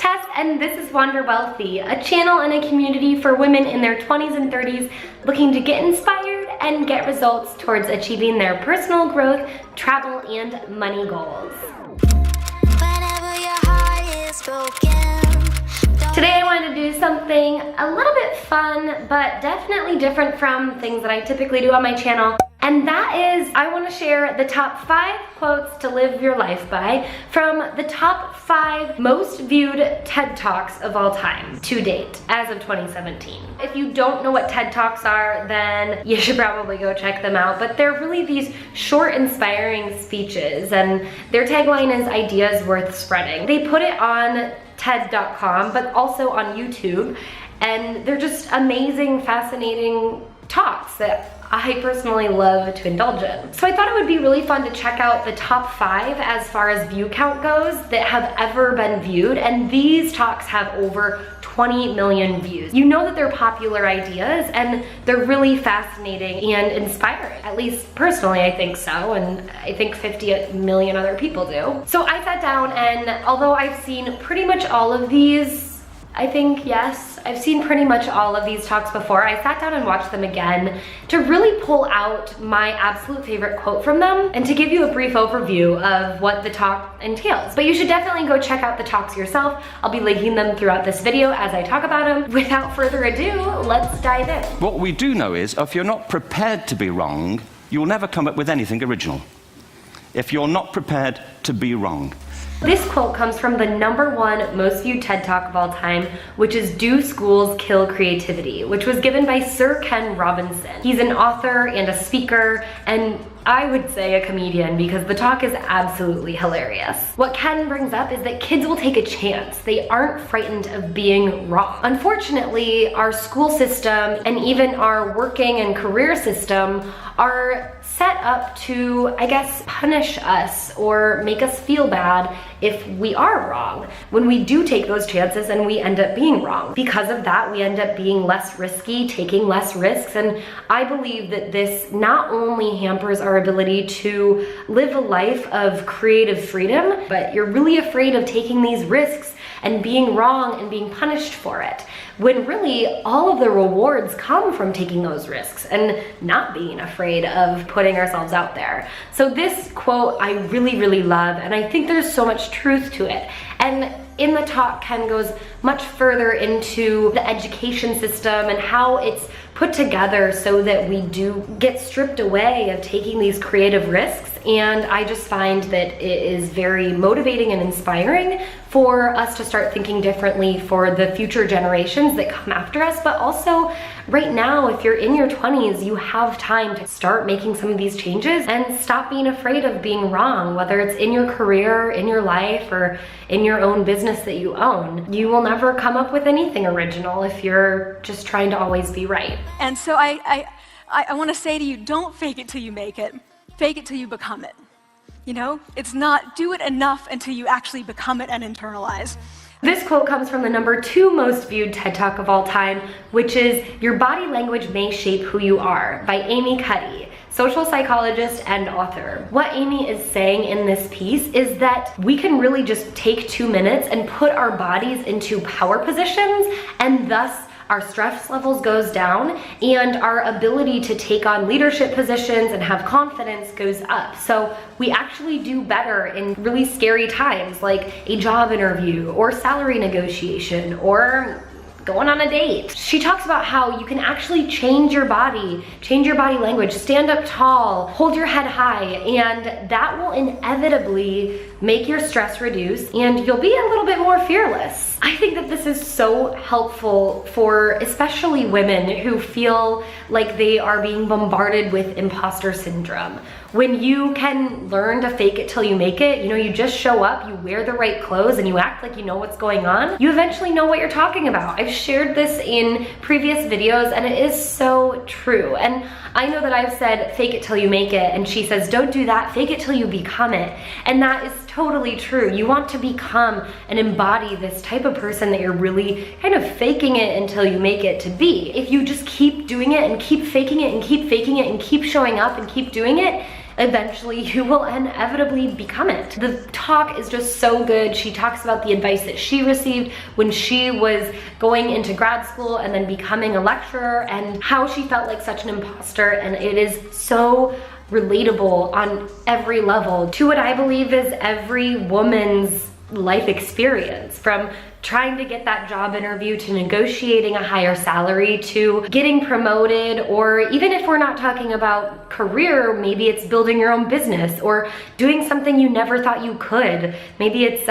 Tess, and this is Wander Wealthy, a channel and a community for women in their 20s and 30s looking to get inspired and get results towards achieving their personal growth, travel, and money goals. Whenever your heart is broken. Today I wanted to do something a little bit fun, but definitely different from things that I typically do on my channel. And that is, I want to share the top 5 quotes to live your life by from the top 5 most viewed TED Talks of all time to date, as of 2017. If you don't know what TED Talks are, then you should probably go check them out. But they're really these short, inspiring speeches, and their tagline is ideas worth spreading. They put it on TED.com, but also on YouTube, and they're just amazing, fascinating talks that I personally love to indulge in. So I thought it would be really fun to check out the top 5 as far as view count goes that have ever been viewed, and these talks have over 20 million views. You know that they're popular ideas and they're really fascinating and inspiring. At least personally I think so, and I think 50 million other people do. So I sat down, and although I've seen pretty much all of these, I think, yes, I've seen pretty much all of these talks before, I sat down and watched them again to really pull out my absolute favorite quote from them and to give you a brief overview of what the talk entails. But you should definitely go check out the talks yourself. I'll be linking them throughout this video as I talk about them. Without further ado, let's dive in. What we do know is, if you're not prepared to be wrong, you'll never come up with anything original. If you're not prepared to be wrong. This quote comes from the #1 most viewed TED Talk of all time, which is Do Schools Kill Creativity, which was given by Sir Ken Robinson. He's an author and a speaker, and I would say a comedian, because the talk is absolutely hilarious. What Ken brings up is that kids will take a chance. They aren't frightened of being wrong. Unfortunately, our school system and even our working and career system are set up to, I guess, punish us or make us feel bad if we are wrong, when we do take those chances and we end up being wrong. Because of that, we end up being less risky, taking less risks, and I believe that this not only hampers our ability to live a life of creative freedom, but you're really afraid of taking these risks and being wrong and being punished for it, when really all of the rewards come from taking those risks and not being afraid of putting ourselves out there. So this quote I really, really love, and I think there's so much truth to it. And in the talk, Ken goes much further into the education system and how it's put together so that we do get stripped away of taking these creative risks. And I just find that it is very motivating and inspiring for us to start thinking differently for the future generations that come after us. But also right now, if you're in your 20s, you have time to start making some of these changes and stop being afraid of being wrong, whether it's in your career, in your life, or in your own business that you own. You will never come up with anything original if you're just trying to always be right. And so I want to say to you, don't fake it till you make it. Fake it till you become it. You know, it's not do it enough until you actually become it and internalize. This quote comes from the #2 most viewed TED Talk of all time, which is Your Body Language May Shape Who You Are by Amy Cuddy, social psychologist and author. What Amy is saying in this piece is that we can really just take 2 minutes and put our bodies into power positions, and thus our stress levels goes down and our ability to take on leadership positions and have confidence goes up. So we actually do better in really scary times, like a job interview or salary negotiation or going on a date. She talks about how you can actually change your body language, stand up tall, hold your head high, and that will inevitably make your stress reduce and you'll be a little bit more fearless. I think that this is so helpful for especially women who feel like they are being bombarded with imposter syndrome. When you can learn to fake it till you make it, you know, you just show up, you wear the right clothes, and you act like you know what's going on, you eventually know what you're talking about. I've shared this in previous videos, and it is so true. And I know that I've said fake it till you make it, and she says don't do that, fake it till you become it. And that is totally true. You want to become and embody this type of person that you're really kind of faking it until you make it to be. If you just keep doing it and keep faking it and keep faking it and keep showing up and keep doing it, eventually you will inevitably become it. The talk is just so good. She talks about the advice that she received when she was going into grad school and then becoming a lecturer, and how she felt like such an imposter, and it is so relatable on every level to what I believe is every woman's life experience, from trying to get that job interview to negotiating a higher salary to getting promoted, or even if we're not talking about career, maybe it's building your own business or doing something you never thought you could. Maybe it's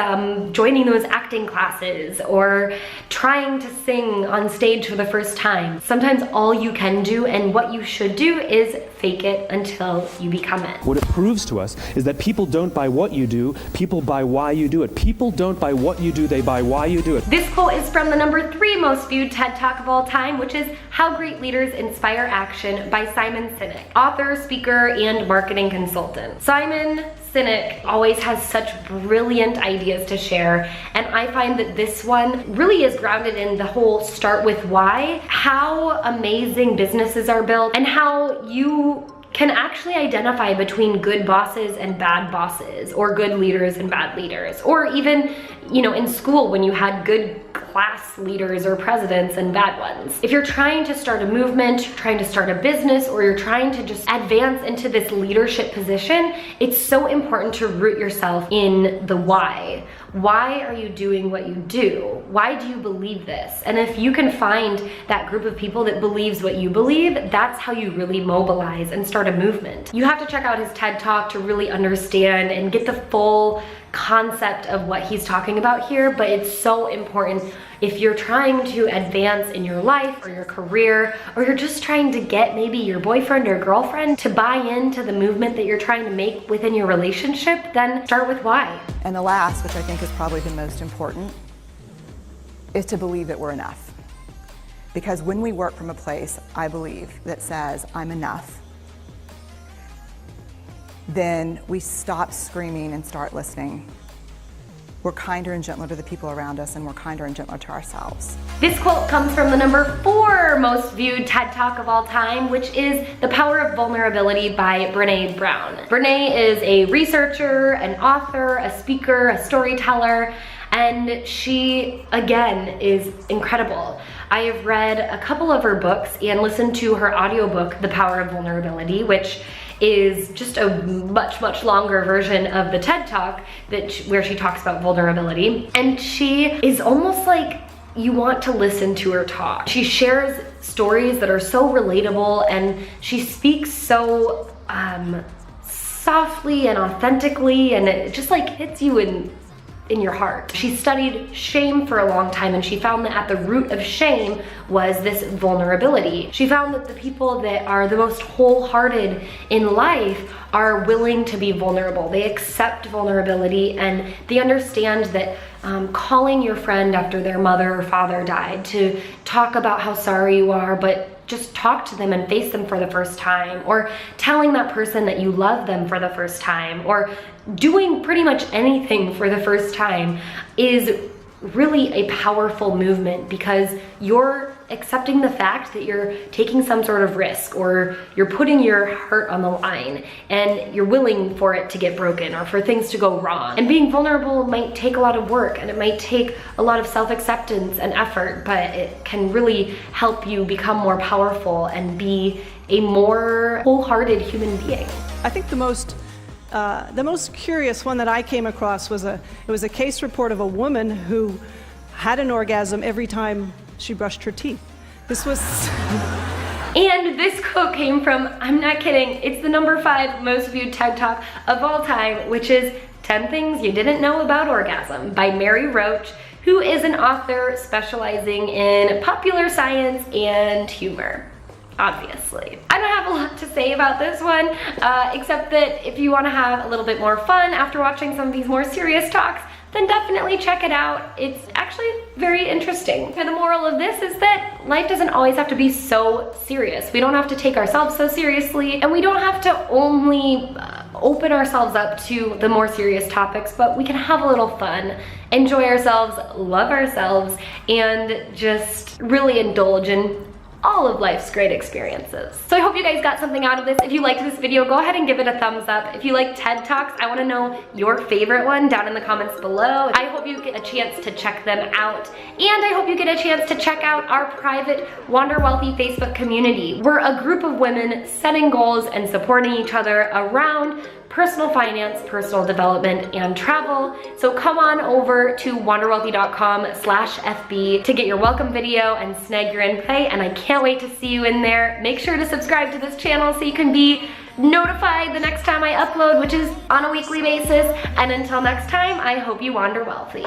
joining those acting classes or trying to sing on stage for the first time. Sometimes all you can do and what you should do is fake it until you become it. What it proves to us is that people don't buy what you do, people buy why you do it. People don't buy what you do, they buy why you do it. This quote is from the number 3 most viewed TED Talk of all time, which is How Great Leaders Inspire Action by Simon Sinek, author, speaker, and marketing consultant. Simon Sinek always has such brilliant ideas to share, and I find that this one really is grounded in the whole start with why, how amazing businesses are built, and how you can actually identify between good bosses and bad bosses, or good leaders and bad leaders, or even, you know, in school when you had good class leaders or presidents and bad ones. If you're trying to start a movement, you're trying to start a business, or you're trying to just advance into this leadership position, it's so important to root yourself in the why. Why are you doing what you do? Why do you believe this? And if you can find that group of people that believes what you believe, that's how you really mobilize and start a movement. You have to check out his TED Talk to really understand and get the full concept of what he's talking about here, but it's so important if you're trying to advance in your life or your career, or you're just trying to get maybe your boyfriend or girlfriend to buy into the movement that you're trying to make within your relationship, then start with why. And the last, which I think is probably the most important, is to believe that we're enough. Because when we work from a place, I believe, that says, I'm enough, then we stop screaming and start listening. We're kinder and gentler to the people around us, and we're kinder and gentler to ourselves. This quote comes from the number 4 most viewed TED Talk of all time, which is The Power of Vulnerability by Brené Brown. Brené is a researcher, an author, a speaker, a storyteller, and she, again, is incredible. I have read a couple of her books and listened to her audiobook, The Power of Vulnerability, which is just a much, much longer version of the TED Talk where she talks about vulnerability. And she is almost like you want to listen to her talk. She shares stories that are so relatable, and she speaks so softly and authentically, and it just like hits you in your heart. She studied shame for a long time, and she found that at the root of shame was this vulnerability. She found that the people that are the most wholehearted in life are willing to be vulnerable. They accept vulnerability, and they understand that calling your friend after their mother or father died to talk about how sorry you are, but just talk to them and face them for the first time, or telling that person that you love them for the first time, or doing pretty much anything for the first time, is really a powerful movement, because you're accepting the fact that you're taking some sort of risk, or you're putting your heart on the line, and you're willing for it to get broken or for things to go wrong. And being vulnerable might take a lot of work, and it might take a lot of self-acceptance and effort, but it can really help you become more powerful and be a more wholehearted human being. I think the most curious one that I came across was it was a case report of a woman who had an orgasm every time she brushed her teeth. This was... And this quote came from, I'm not kidding, it's the number 5 most viewed TED Talk of all time, which is 10 Things You Didn't Know About Orgasm by Mary Roach, who is an author specializing in popular science and humor. Obviously. I don't have a lot to say about this one, except that if you want to have a little bit more fun after watching some of these more serious talks, then definitely check it out. It's actually very interesting. And the moral of this is that life doesn't always have to be so serious. We don't have to take ourselves so seriously, and we don't have to only open ourselves up to the more serious topics, but we can have a little fun, enjoy ourselves, love ourselves, and just really indulge in all of life's great experiences. So I hope you guys got something out of this. If you liked this video, go ahead and give it a thumbs up. If you like TED Talks, I want to know your favorite one down in the comments below. I hope you get a chance to check them out. And I hope you get a chance to check out our private Wander Wealthy Facebook community. We're a group of women setting goals and supporting each other around personal finance, personal development, and travel. So come on over to wanderwealthy.com/FB to get your welcome video and snag your invite, and I can't wait to see you in there. Make sure to subscribe to this channel so you can be notified the next time I upload, which is on a weekly basis. And until next time, I hope you wander wealthy.